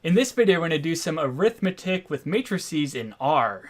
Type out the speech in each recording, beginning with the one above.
In this video, we're going to do some arithmetic with matrices in R.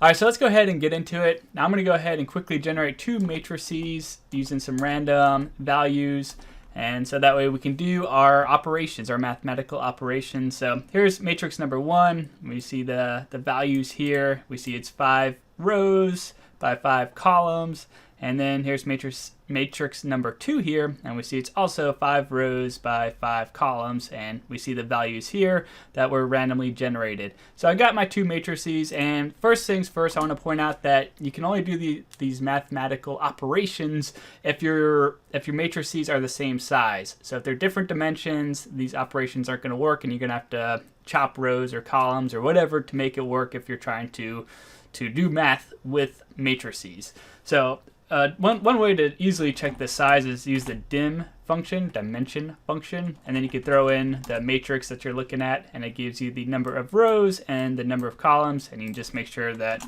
Alright, so let's go ahead and get into it. Now I'm going to go ahead and quickly generate two matrices using some random values. And so that way we can do our operations, our mathematical operations. So here's matrix number 1. We see the values here. We see it's 5 rows by 5 columns. And then here's matrix number 2 here, and we see it's also 5 rows by 5 columns, and we see the values here that were randomly generated. So I got my two matrices, and first things first, I want to point out that you can only do these mathematical operations if your matrices are the same size. So if they're different dimensions, these operations aren't going to work, and you're going to have to chop rows or columns or whatever to make it work if you're trying to do math with matrices. So one way to easily check the size is use the dimension function, and then you can throw in the matrix that you're looking at, and it gives you the number of rows and the number of columns, and you can just make sure that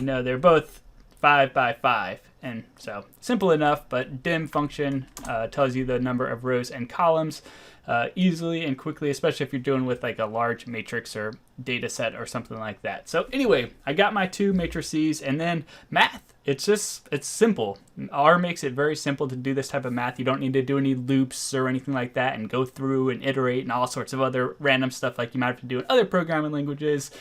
they're both 5 by 5. And so simple enough, but dim function tells you the number of rows and columns easily and quickly, especially if you're doing with like a large matrix or data set or something like that. So anyway, I got my two matrices, and then math. It's simple. R makes it very simple to do this type of math. You don't need to do any loops or anything like that and go through and iterate and all sorts of other random stuff like you might have to do in other programming languages.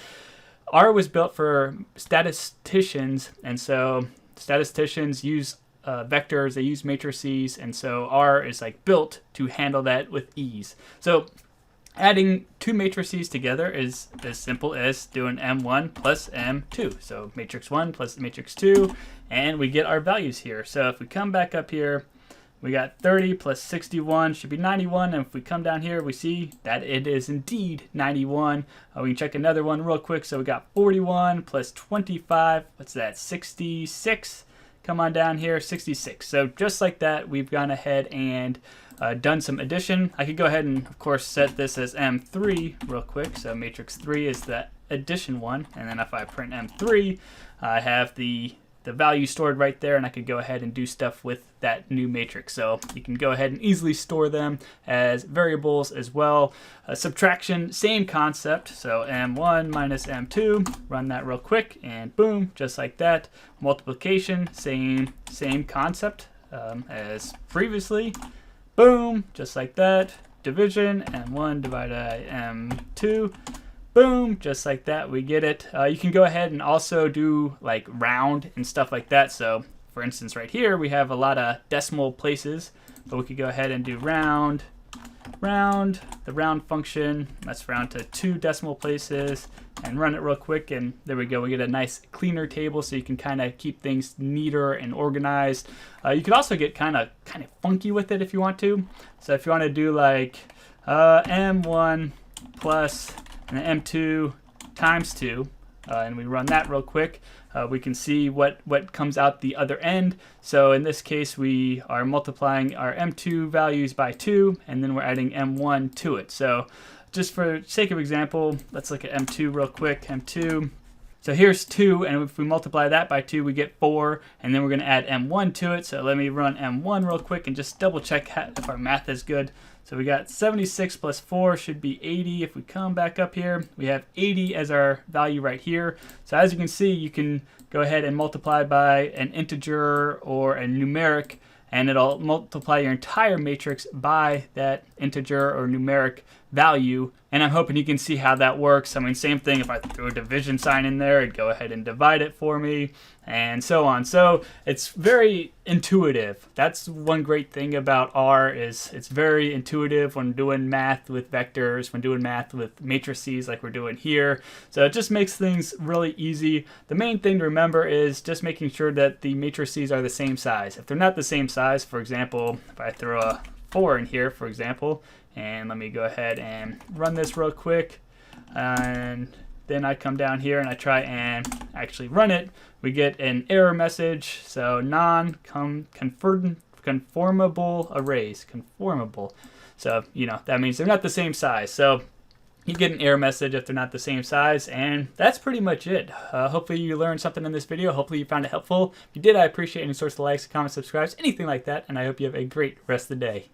R was built for statisticians, and so statisticians use vectors, they use matrices, and so R is like built to handle that with ease. So adding two matrices together is as simple as doing M1 plus M2. So matrix 1 plus matrix 2, and we get our values here. So if we come back up here, we got 30 plus 61 should be 91, and if we come down here, we see that it is indeed 91. We can check another one real quick. So we got 41 plus 25, what's that, 66? Come on down here, 66. So just like that, we've gone ahead and done some addition. I could go ahead and, of course, set this as M3 real quick. So matrix 3 is the addition one. And then if I print M3, I have the value stored right there, and I could go ahead and do stuff with that new matrix. So you can go ahead and easily store them as variables as well. Subtraction, same concept. So M1 minus M2, run that real quick, and boom, just like that. Multiplication, same concept as previously. Boom, just like that. Division, M1 divided by M2. Boom, just like that, we get it. You can go ahead and also do like round and stuff like that. So for instance, right here, we have a lot of decimal places, but we could go ahead and do round, the round function. Let's round to 2 decimal places and run it real quick. And there we go. We get a nice cleaner table, so you can kind of keep things neater and organized. You could also get kind of funky with it if you want to. So if you want to do like M1 plus and then M2 times 2, and we run that real quick, we can see what comes out the other end. So in this case, we are multiplying our M2 values by 2, and then we're adding M1 to it. So just for sake of example, let's look at M2 real quick. M2. So here's 2, and if we multiply that by 2, we get 4, and then we're going to add M1 to it. So let me run M1 real quick and just double check if our math is good. So we got 76 plus 4 should be 80. If we come back up here, we have 80 as our value right here. So as you can see, you can go ahead and multiply by an integer or a numeric, and it'll multiply your entire matrix by that integer or numeric value. And I'm hoping you can see how that works. I mean, same thing, if I threw a division sign in there, it'd go ahead and divide it for me, and so on. So it's very intuitive. That's one great thing about R, is it's very intuitive when doing math with vectors, when doing math with matrices like we're doing here. So it just makes things really easy. The main thing to remember is just making sure that the matrices are the same size. If they're not the same size, for example, if I throw a 4 in here, for example, and let me go ahead and run this real quick, and then I come down here and I try and actually run it, we get an error message. So non-conformable arrays, conformable. So, that means they're not the same size. So you get an error message if they're not the same size, and that's pretty much it. Hopefully you learned something in this video. Hopefully you found it helpful. If you did, I appreciate any sorts of likes, comments, subscribes, anything like that, and I hope you have a great rest of the day.